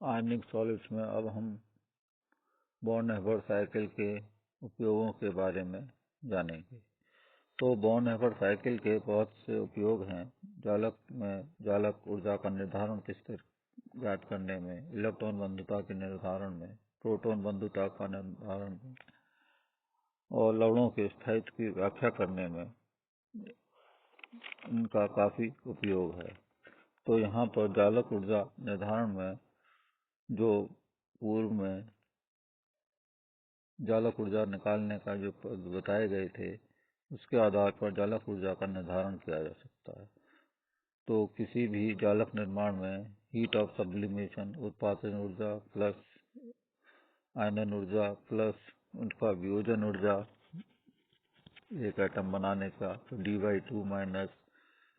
आयनिक solids में अब हम बॉर्न-हैबर साइकिल के उपयोगों के बारे में जानेंगे। तो बॉर्न-हैबर साइकिल के बहुत से उपयोग हैं। जालक में जालक ऊर्जा का निर्धारण स्थिर ज्ञात करने में, इलेक्ट्रॉन बंधुता के निर्धारण में, प्रोटॉन बंधुता का निर्धारण में और लवणों के स्थायित्व की व्याख्या करने में इनका काफी उपयोग है। तो यहाँ पर जालक ऊर्जा निर्धारण में जो पूर्व में जालक ऊर्जा निकालने का जो बताए गए थे, उसके आधार पर जालक ऊर्जा का निर्धारण किया जा सकता है। तो किसी भी जालक निर्माण में हीट ऑफ सब्लिमेशन उत्पादन ऊर्जा प्लस आयनन ऊर्जा प्लस उनका वियोजन ऊर्जा एक एटम बनाने का, तो D/2 माइनस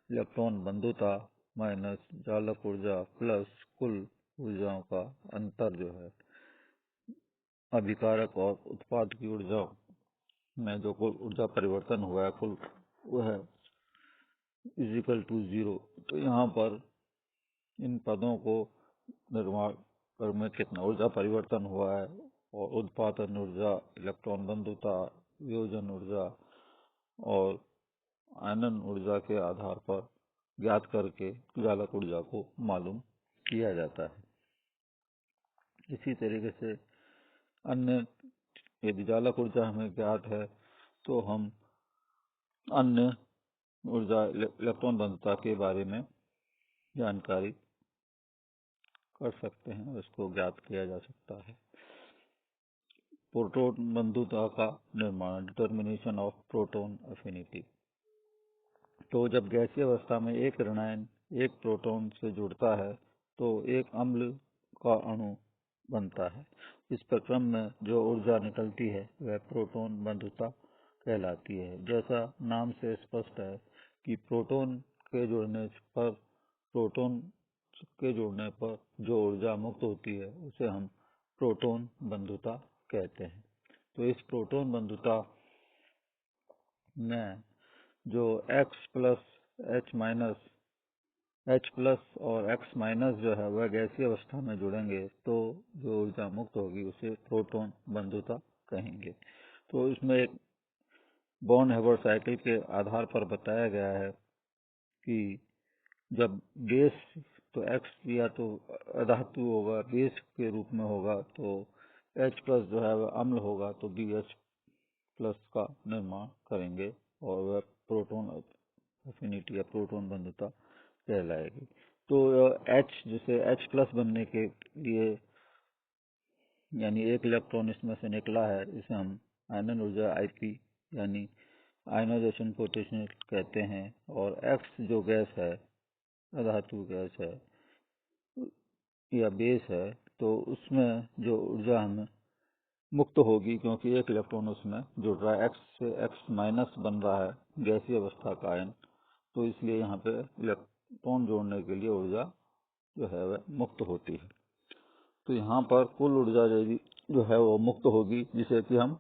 इलेक्ट्रॉन बंधुता माइनस जालक ऊर्जा प्लस कुल ऊर्जाओं का अंतर जो है अभिकारक और उत्पाद की ऊर्जा में जो कुल ऊर्जा परिवर्तन हुआ है कुल वह इजिकल टू 0। तो यहाँ पर इन पदों को निर्माण कर में कितना ऊर्जा परिवर्तन हुआ है और उत्पादन ऊर्जा, इलेक्ट्रॉन बंधुता, वियोजन ऊर्जा और आयनन ऊर्जा के आधार पर ज्ञात करके जालक ऊर्जा को मालूम किया जाता है। इसी तरीके से अन्य यदि जालक ऊर्जा हमें ज्ञात है तो हम अन्य ऊर्जा इलेक्ट्रॉन बंधुता के बारे में जानकारी कर सकते हैं, इसको ज्ञात किया जा सकता है। प्रोटॉन बंधुता का निर्माण, डिटर्मिनेशन ऑफ प्रोटॉन एफिनिटी। तो जब गैसीय अवस्था में एक ऋणायन एक प्रोटॉन से जुड़ता है तो एक अम्ल का अणु बनता है। इस प्रक्रम में जो ऊर्जा निकलती है वह प्रोटॉन बंधुता कहलाती है। जैसा नाम से स्पष्ट है कि प्रोटॉन के जुड़ने पर जो ऊर्जा मुक्त होती है उसे हम प्रोटॉन बंधुता कहते हैं। तो इस प्रोटॉन बंधुता में जो X प्लस H प्लस और X माइनस जो है वह गैसीय अवस्था में जुड़ेंगे तो जो ऊर्जा मुक्त होगी उसे प्रोटॉन बंधुता कहेंगे। तो इसमें एक बॉर्न-हैबर साइकिल के आधार पर बताया गया है कि जब बेस तो X या तो अधातु होगा, बेस के रूप में होगा तो H प्लस जो है वह अम्ल होगा तो BH प्लस का निर्माण करेंगे और वह प्रोटॉन एफिनिटी या प्रोटॉन बंधुता कहलाएगी। तो H जैसे H प्लस बनने के लिए यानी एक इलेक्ट्रॉन इसमें से निकला है, इसे हम आयनन ऊर्जा IP यानी आयनाइजेशन पोटेंशियल कहते हैं। और X जो गैस है, अधातु गैस है या बेस है, तो उसमें जो ऊर्जा हमें मुक्त होगी क्योंकि एक इलेक्ट्रॉन उसमें जुड़ रहा है, X से X माइनस बन रहा है गैसीय अवस्था का आयन, तो इसलिए यहाँ पे इलेक्ट्रॉन जोड़ने के लिए ऊर्जा जो है वह मुक्त होती है। तो यहाँ पर कुल ऊर्जा जो है वो मुक्त होगी जिसे कि हम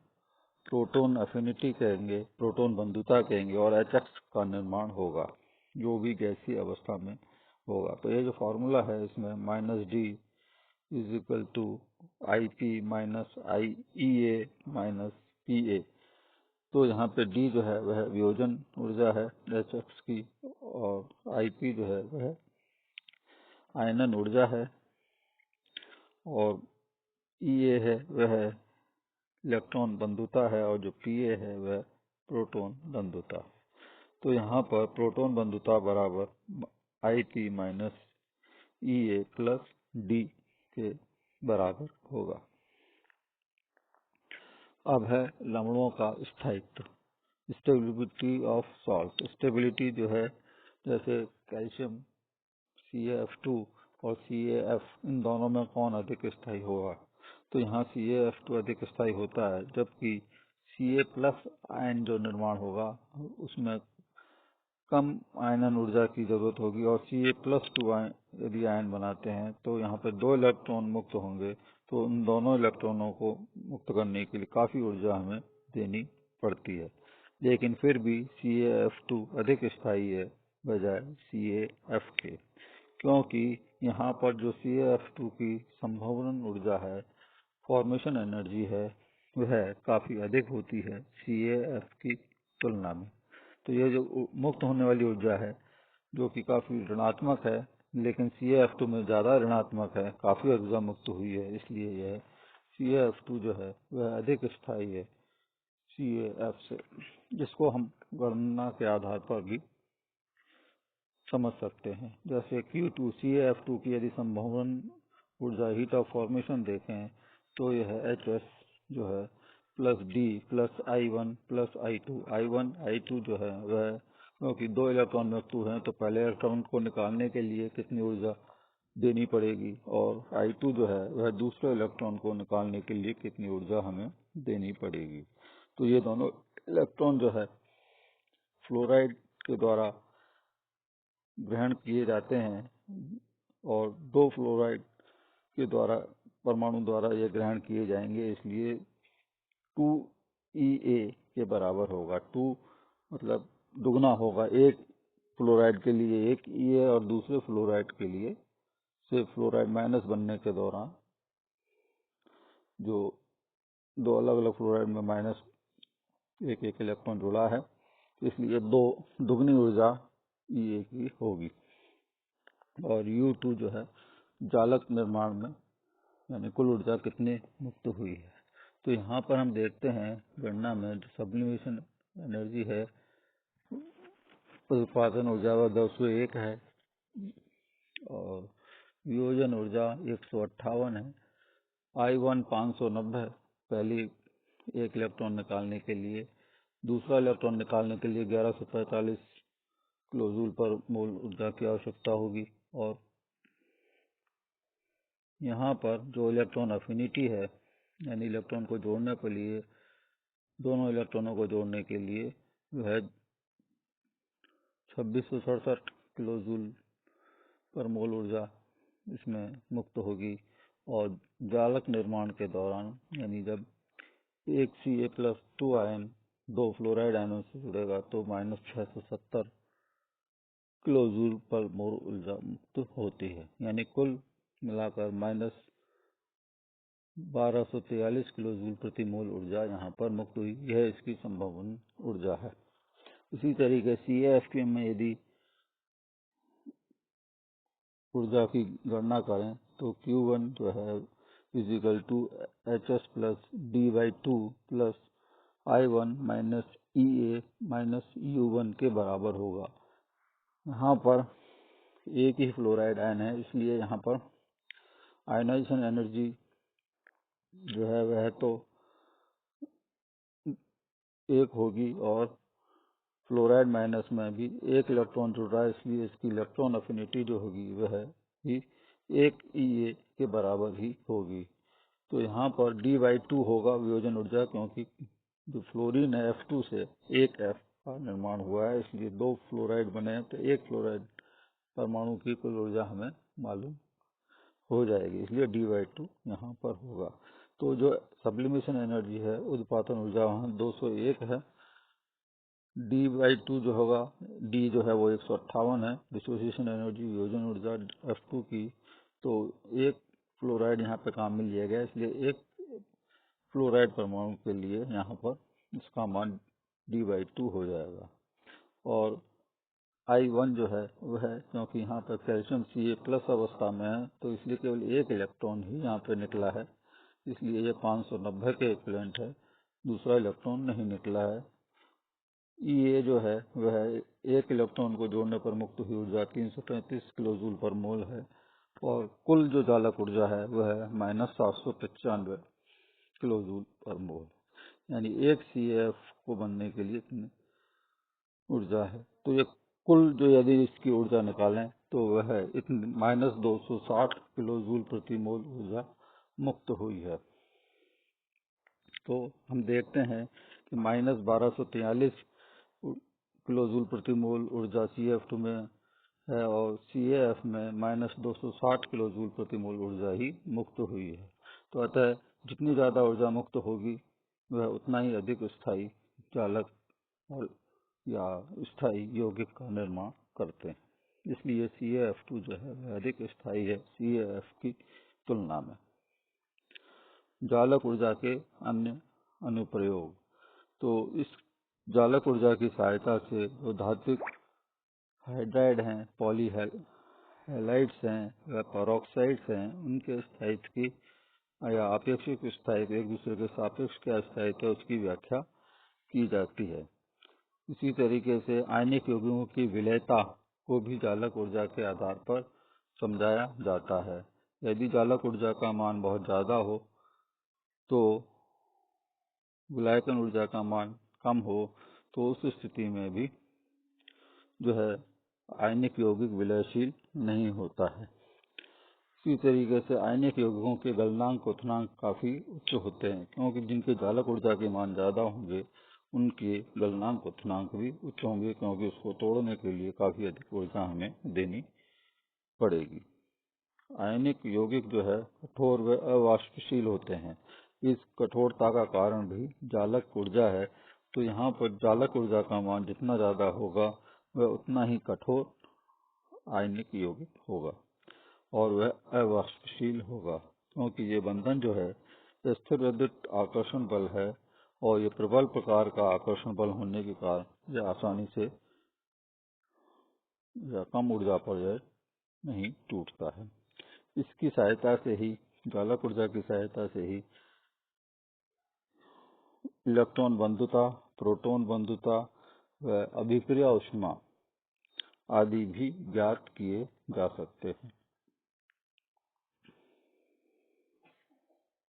प्रोटॉन एफिनिटी कहेंगे, प्रोटॉन बंधुता कहेंगे और HX का निर्माण होगा जो भी गैसीय अवस्था में होगा। तो ये जो फॉर्मूला है इसमें -D = IP - IEA - PA। तो यहाँ पे D जो है वह वियोजन ऊर्जा है HX की और IP जो है वह आयनन ऊर्जा है और EA है वह इलेक्ट्रॉन बंधुता है और जो PA है वह प्रोटॉन बंधुता। तो यहाँ पर प्रोटॉन बंधुता बराबर IP - EA प्लस D के बराबर होगा। अब है लवणों का स्थायित्व, स्टेबिलिटी ऑफ सॉल्ट। स्टेबिलिटी जो है जैसे कैल्शियम CaF2 और CaF, इन दोनों में कौन अधिक स्थायी होगा? तो यहाँ CaF2 अधिक स्थायी होता है, जबकि Ca प्लस आयन जो निर्माण होगा उसमें कम आयनन ऊर्जा की जरूरत होगी और Ca+2 यदि आयन बनाते हैं तो यहाँ पे 2 इलेक्ट्रॉन मुक्त होंगे, तो उन दोनों इलेक्ट्रॉनों को मुक्त करने के लिए काफी ऊर्जा हमें देनी पड़ती है। लेकिन फिर भी CaF2 अधिक स्थायी है बजाय CaF के। क्योंकि यहाँ पर जो CaF2 की संभवन ऊर्जा है, फॉर्मेशन एनर्जी है, वह काफी अधिक होती है CaF की तुलना में। तो ये जो मुक्त होने वाली ऊर्जा है जो कि काफी ऋणात्मक है, लेकिन CaF2 में ज्यादा ऋणात्मक है, काफी ऊर्जा मुक्त हुई है, इसलिए यह CaF2 जो है वह अधिक स्थायी है CaF से, जिसको हम गणना के आधार पर भी समझ सकते हैं। जैसे Q2 CaF2 की यदि संभवन ऊर्जा हीट ऑफ फॉर्मेशन देखें तो यह HS जो है plus D plus I1 plus I2। I1 I2 जो है वह, क्योंकि दो इलेक्ट्रॉन मुक्त हैं तो पहले इलेक्ट्रॉन को निकालने के लिए कितनी ऊर्जा देनी पड़ेगी, और I2 जो है वह दूसरे इलेक्ट्रॉन को निकालने के लिए कितनी ऊर्जा हमें देनी पड़ेगी। तो ये दोनों इलेक्ट्रॉन जो है फ्लोराइड के द्वारा ग्रहण किए जाते हैं और दो फ्लोराइड के द्वारा परमाणु द्वारा ये ग्रहण किए जाएंगे, इसलिए 2Ea के बराबर होगा। 2 मतलब दुगना होगा, एक फ्लोराइड के लिए एक Ea और दूसरे फ्लोराइड के लिए से फ्लोराइड माइनस बनने के दौरान जो दो अलग अलग फ्लोराइड में माइनस एक एक इलेक्ट्रॉन जुड़ा है, इसलिए दो दुगनी ऊर्जा Ea की होगी। और U2 जो है जालक निर्माण में यानी कुल ऊर्जा कितनी मुक्त हुई है। तो यहाँ पर हम देखते हैं गणना में जो सब्लिमेशन एनर्जी है, उत्पादन ऊर्जा वह 201 है और वियोजन ऊर्जा 158 है। I1 590 पहली एक इलेक्ट्रॉन निकालने के लिए, दूसरा इलेक्ट्रॉन निकालने के लिए 1145 किलोजूल पर मोल ऊर्जा की आवश्यकता होगी। और यहाँ पर जो इलेक्ट्रॉन अफिनिटी है यानी इलेक्ट्रॉन को जोड़ने के लिए, दोनों इलेक्ट्रॉनों को जोड़ने के लिए वह 2667 किलोजूल पर मोल ऊर्जा इसमें मुक्त होगी। और जालक निर्माण के दौरान यानी जब एक Ca+2 आयन दो फ्लोराइड आयनों से जुड़ेगा तो -670 किलोजूल पर मोल ऊर्जा मुक्त होती है, यानी कुल मिलाकर -1243 किलोजूल प्रति मोल ऊर्जा यहाँ पर मुक्त हुई। यह इसकी संभवन ऊर्जा है। इसी तरीके CaF में यदि ऊर्जा की गणना करें तो Q1 जो है is equal to HS plus D/2 plus I1 minus Ea minus U1 के बराबर होगा। यहाँ पर एक ही फ्लोराइड आयन है, इसलिए यहाँ पर आयनाइजेशन एनर्जी जो है वह तो एक होगी और फ्लोराइड माइनस में भी एक इलेक्ट्रॉन जुड़ रहा है, इसलिए इसकी इलेक्ट्रॉन अफिनिटी जो होगी वह ही एक Ea के बराबर ही होगी। तो यहाँ पर D/2 होगा वियोजन ऊर्जा, क्योंकि जो फ्लोरीन है F2 से एक F का निर्माण हुआ है, इसलिए दो फ्लोराइड बने हैं तो एक फ्लोराइड परमाणु की कुल ऊर्जा हमें मालूम हो जाएगी, इसलिए D/2 यहाँ पर होगा। तो जो सब्लिमेशन एनर्जी है, उत्पादन ऊर्जा वहाँ 201 है। D/2 जो होगा, D जो है वो 158 है। डिसोसिएशन एनर्जी वियोजन ऊर्जा F2 की, तो एक फ्लोराइड यहाँ पे काम मिल जाएगा, इसलिए एक फ्लोराइड परमाणु के लिए यहाँ पर इसका मान D/2 हो जाएगा। और I1 जो है वह है, क्योंकि यहाँ पर कैल्शियम Ca+ अवस्था में है तो इसलिए केवल एक इलेक्ट्रॉन ही यहाँ पे निकला है, इसलिए ये 590 के इक्विवेलेंट है, दूसरा इलेक्ट्रॉन नहीं निकला है। Ea जो है वह एक इलेक्ट्रॉन को जोड़ने पर मुक्त हुई ऊर्जा 335 किलोजूल पर मोल है और कुल जो जालक ऊर्जा है वह है -795 किलोजूल पर मोल, यानी एक CaF को बनने के लिए इतनी ऊर्जा है। तो ये कुल जो यदि इसकी ऊर्जा निकालें तो वह -260 किलोजूल प्रति मोल ऊर्जा मुक्त हुई है। तो हम देखते हैं कि -1243 किलोजूल प्रति मोल ऊर्जा CF2 में है और CaF में -260 किलोजूल प्रति मोल ऊर्जा ही मुक्त हुई है। तो अतः जितनी ज्यादा ऊर्जा मुक्त होगी वह उतना ही अधिक स्थायी चालक और या स्थायी यौगिक का निर्माण करते हैं। इसलिए CaF2 जो है वह अधिक स्थायी है CaF की तुलना में। जालक ऊर्जा के अन्य अनुप्रयोग। तो इस जालक ऊर्जा की सहायता से जो धात्विक हाइड्राइड हैं, पॉलीहैलाइड्स हैं व पेरोक्साइड्स हैं, उनके स्थायित्व की या आपेक्षिक स्थायित्व, एक दूसरे के सापेक्ष क्या स्थायित्व है उसकी व्याख्या की जाती है। इसी तरीके से आयनिक यौगिकों की विलयता को भी जालक ऊर्जा के आधार पर समझाया जाता है। यदि जालक ऊर्जा का मान बहुत ज्यादा हो तो विलायकन ऊर्जा का मान कम हो, तो उस स्थिति में भी जो है आयनिक यौगिक विलयशील नहीं होता है। इसी तरीके से आयनिक यौगिकों के गलनांक क्वथनांक काफी उच्च होते हैं, क्योंकि जिनके जालक ऊर्जा के मान ज्यादा होंगे उनके गलनांक क्वथनांक भी उच्च होंगे, क्योंकि उसको तोड़ने के लिए काफी अधिक ऊर्जा हमें देनी पड़ेगी। आयनिक यौगिक जो है कठोर व अवाष्पशील होते हैं। इस कठोरता का कारण भी जालक ऊर्जा है। तो यहाँ पर जालक ऊर्जा का मान जितना ज्यादा होगा वह उतना ही कठोर आयनिक यौगिक होगा और वह अवाष्पशील होगा, क्योंकि ये बंधन जो है स्थिर विद्युत आकर्षण बल है और ये प्रबल प्रकार का आकर्षण बल होने के कारण यह आसानी से या कम ऊर्जा पर यह नहीं टूटता है। इसकी सहायता से ही, जालक ऊर्जा की सहायता से ही इलेक्ट्रॉन बंधुता, प्रोटॉन बंधुता व अभिक्रिया ऊष्मा आदि भी ज्ञात किए जा सकते हैं।